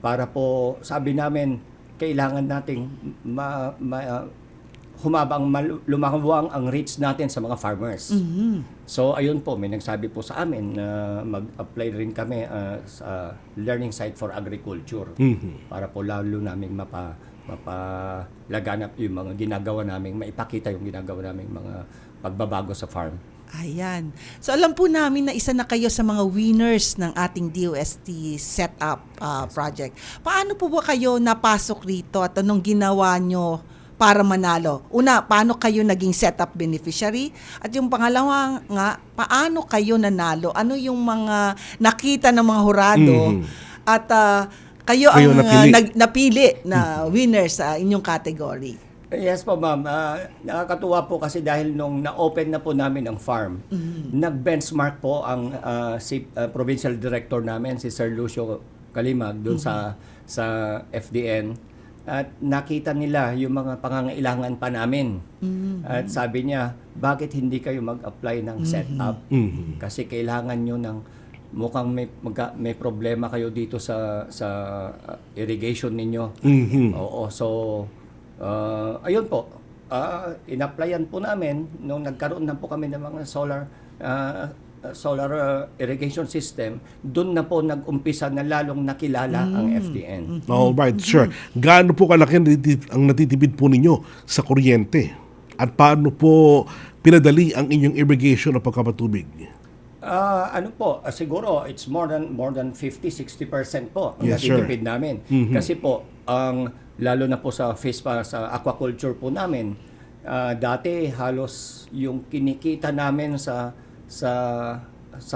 para po, sabi namin, kailangan nating lumawang ang reach natin sa mga farmers. So ayun po, may nagsabi po sa amin na mag-apply rin kami sa Learning Site for Agriculture para po lalo namin mapalaganap yung mga ginagawa namin, maipakita yung ginagawa namin mga pagbabago sa farm. Ayan. So alam po namin na isa na kayo sa mga winners ng ating DOST setup project. Paano po ba kayo napasok rito at anong ginawa nyo para manalo? Una, paano kayo naging setup beneficiary? At yung pangalawa nga, paano kayo nanalo? Ano yung mga nakita ng mga hurado? At kayo ang napili na winner sa inyong category. Yes po, ma'am. Nakakatuwa po kasi dahil nung na-open na po namin ang farm, nag-benchmark po ang si provincial director namin, si Sir Lucio Calimag, doon sa FDN. At nakita nila yung mga pangangailangan pa namin. At sabi niya, bakit hindi kayo mag-apply ng setup? Kasi kailangan nyo ng mukhang may problema kayo dito sa irrigation ninyo. Oo, so ayun po, in-applyan po namin nung nagkaroon na po kami ng mga solar irrigation system. Doon na po nag-umpisa na lalong nakilala ang FDN. Alright, sure. Gaano po kalaki ang natitipid po ninyo sa kuryente? At paano po pinadali ang inyong irrigation o pagkapatubig? Siguro it's more than 50-60% po ang Yes, natitipid sir. namin. Kasi po lalo na po sa sa aquaculture po namin, dati halos yung kinikita namin sa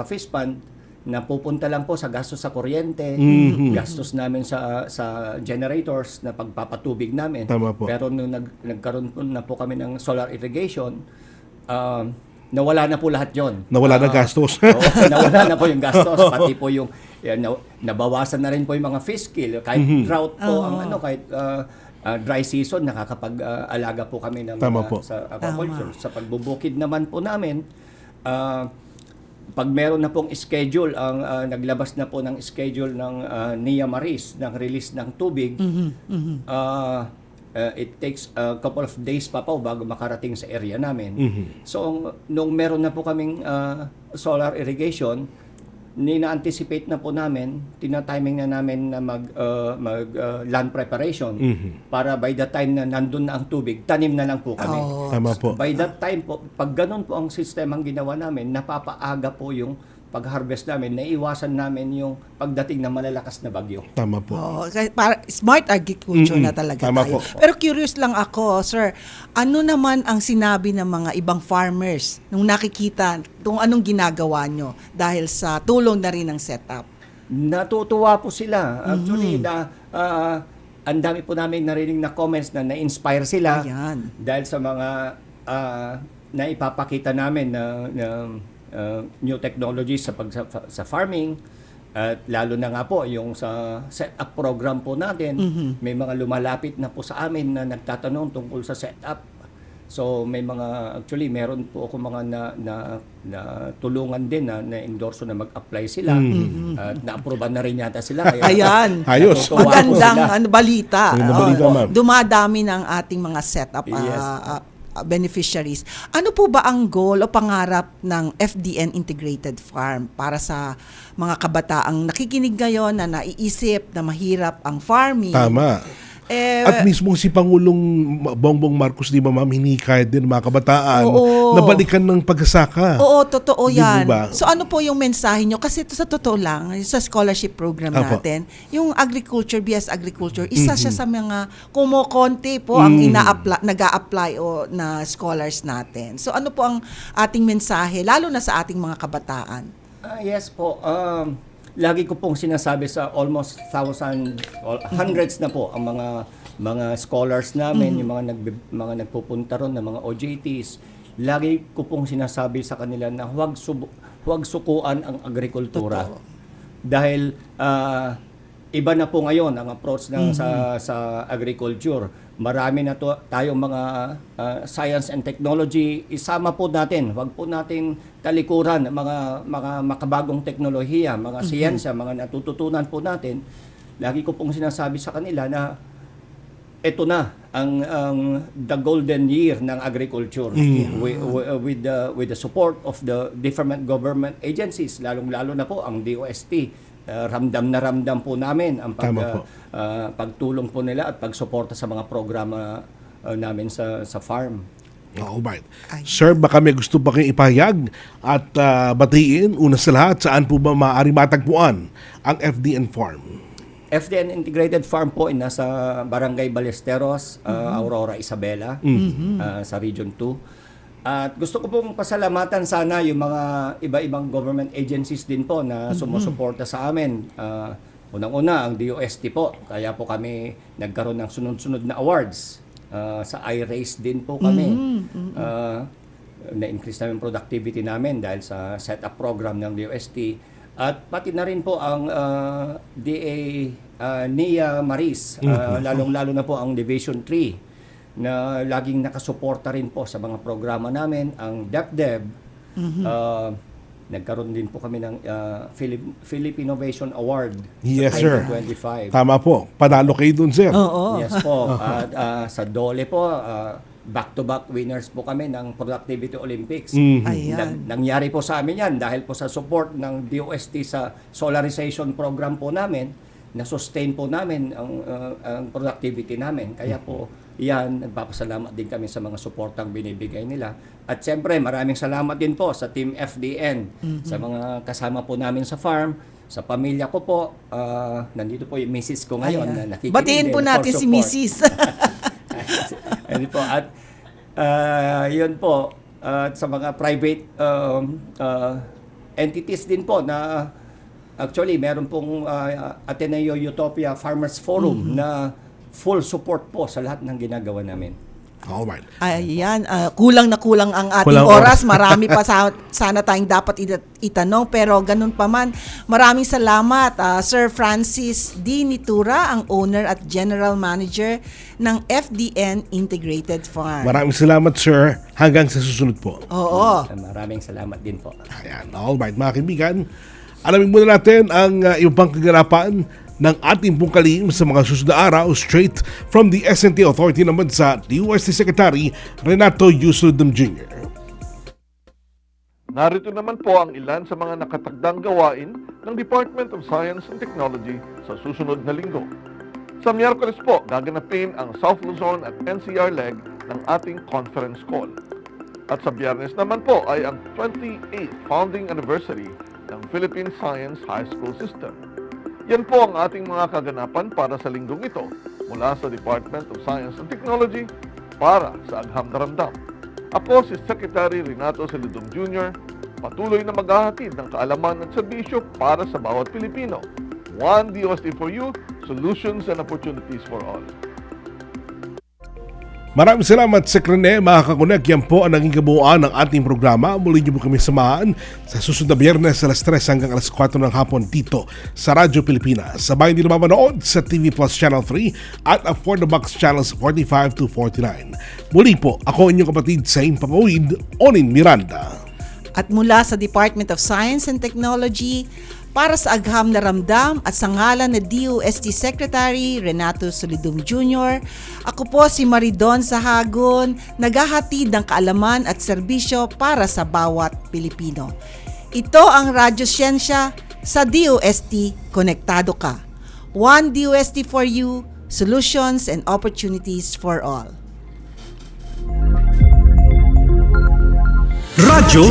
fish pond napupunta lang po sa gastos sa kuryente, gastos namin sa generators na pagpapatubig namin. Tama po. Pero nung nagkaroon po na po kami ng solar irrigation, nawala na po lahat yon. Nawala na gastos. Nawala na po yung gastos, pati po yung nabawasan na rin po yung mga fish kill. Kahit drought po kahit dry season, nakakapag-alaga po kami ng sa aquaculture. Sa pagbubukid naman po namin, pag meron na pong schedule, naglabas na po ng schedule ng NIA Maris ng release ng tubig, it takes a couple of days pa po bago makarating sa area namin. So, nung meron na po kaming solar irrigation, nina-anticipate na po namin, tina-timing na namin na mag land preparation para by the time na nandun na ang tubig, tanim na lang po kami. Tama po. By that time po, pag ganun po ang sistemang ginawa namin, napapaaga po yung pag-harvest namin, naiwasan namin yung pagdating ng malalakas na bagyo. Tama po. Para smart agriculture na talaga Tama tayo. po. Pero curious lang ako, sir, ano naman ang sinabi ng mga ibang farmers nung nakikita kung anong ginagawa nyo dahil sa tulong na rin ng setup? Natutuwa po sila. Actually, ang dami po namin narinig na comments na na-inspire sila. Ayan. Dahil sa mga na ipapakita namin na new technologies sa farming, at lalo na nga po yung sa setup program po natin, may mga lumalapit na po sa amin na nagtatanong tungkol sa setup. So may actually meron po ako mga na tulungan din na endorso na mag-apply sila. At na-aproban na rin yata sila. Kaya Ayan. Ayos. Magandang balita. Ma'am. Dumadami ng ating mga setup beneficiaries. Ano po ba ang goal o pangarap ng FDN Integrated Farm para sa mga kabataang nakikinig ngayon na naiisip na mahirap ang farming? Tama. At mismo si Pangulong Bongbong Marcos, di ba ma'am, hinikayat din mga kabataan na balikan ng pagsasaka. Oo, totoo yan. Diba? So ano po yung mensahe nyo? Kasi sa totoo lang, sa scholarship program natin, yung agriculture, BS Agriculture, isa siya sa mga kumukonti po ang nag-a-apply o na scholars natin. So ano po ang ating mensahe, lalo na sa ating mga kabataan? Yes po. Lagi ko pong sinasabi sa almost hundreds na po ang mga scholars namin, yung mga nagpupunta ron na mga OJTs. Lagi ko pong sinasabi sa kanila na huwag sukuan ang agrikultura. Dahil iba na po ngayon ang approach sa agriculture. Marami na tayong mga science and technology, isama po natin. Huwag po natin talikuran mga makabagong teknolohiya, mga siyensya, mga natututunan po natin. Lagi ko pong sinasabi sa kanila na ito na ang the golden year ng agriculture with the support of the different government agencies, lalong-lalo na po ang DOST. Ramdam na ramdam po namin ang pagtulong po nila at pagsuporta sa mga programa namin sa farm. Alright. Sir, baka may gusto pa kayong ipahayag at batiin, una sa lahat, saan po ba maaari matagpuan ang FDN Farm? FDN Integrated Farm po ay nasa Barangay Ballesteros, Aurora, Isabela, sa Region 2. At gusto ko pong pasalamatan sana yung mga iba-ibang government agencies din po na sumusuporta sa amin. Unang-una, ang DOST po. Kaya po kami nagkaroon ng sunod-sunod na awards. Sa iRace din po kami. Na-increase namin productivity namin dahil sa setup program ng DOST. At pati na rin po ang NIA Maris, lalong-lalo na po ang Division 3 na laging nakasuporta rin po sa mga programa namin. Ang DepDev, nagkaroon din po kami ng Philippine Innovation Award. Yes, sa sir. 2025. Tama po. Panalo kayo dun, sir. Yes po. At sa DOLE po, back-to-back winners po kami ng Productivity Olympics. Nangyari po sa amin yan dahil po sa support ng DOST sa solarization program po namin, na-sustain po namin ang productivity namin. Kaya po, yan, nagpapasalamat din kami sa mga suportang binibigay nila. At siyempre, maraming salamat din po sa Team FDN, sa mga kasama po namin sa farm, sa pamilya ko po. Nandito po yung misis ko ngayon na nakikinig. Batiin po natin si Mrs. Po. At yun po, sa mga private entities din po na actually meron pong Ateneo Utopia Farmers Forum na full support po sa lahat ng ginagawa namin. Alright. Ayan, kulang na kulang ang ating oras. Marami pa sana tayong dapat itanong, pero ganun pa man. Maraming salamat, Sir Francis D. Nitura, ang owner at general manager ng FDN Integrated Farm. Maraming salamat, sir. Hanggang sa susunod po. Oo. Maraming salamat din po. Ayan. Alright, mga kaibigan. Alamin muna natin ang ibang kaganapan ng ating pong kalihim sa mga susunod na araw, straight from the S&T Authority naman sa DOST Secretary Renato Yusuludum Jr. Narito naman po ang ilan sa mga nakatagdang gawain ng Department of Science and Technology sa susunod na linggo. Sa Miyerkules po, gaganapin ang South Luzon at NCR leg ng ating conference call. At sa Biyernes naman po ay ang 28th founding anniversary ng Philippine Science High School System. Yan po ang ating mga kaganapan para sa linggong ito mula sa Department of Science and Technology para sa Agham na Ramdam. Ako si Secretary Renato Saludum Jr., patuloy na maghahatid ng kaalaman at serbisyo para sa bawat Pilipino. One DOST for you, solutions and opportunities for all. Maraming salamat, Sekrene. Mga kakunek, yan po ang naging kabuuan ng ating programa. Muli niyo po kami samahan sa susunod na Biyernes alas 3 hanggang alas 4 ng hapon dito sa Radyo Pilipinas. Sabay din mapanood sa TV Plus Channel 3 at For the Box Channels 45 to 49. Muli po, ako inyong kapatid sa Impapawid, Onin Miranda. At mula sa Department of Science and Technology, para sa Agham na Ramdam at sa ngalan na DOST Secretary Renato Saludum Jr., ako po si Maridon Sahagon, naghahatid ng kaalaman at serbisyo para sa bawat Pilipino. Ito ang Radyo Siyensya sa DOST Konektado Ka. One DOST for you, solutions and opportunities for all. Radyo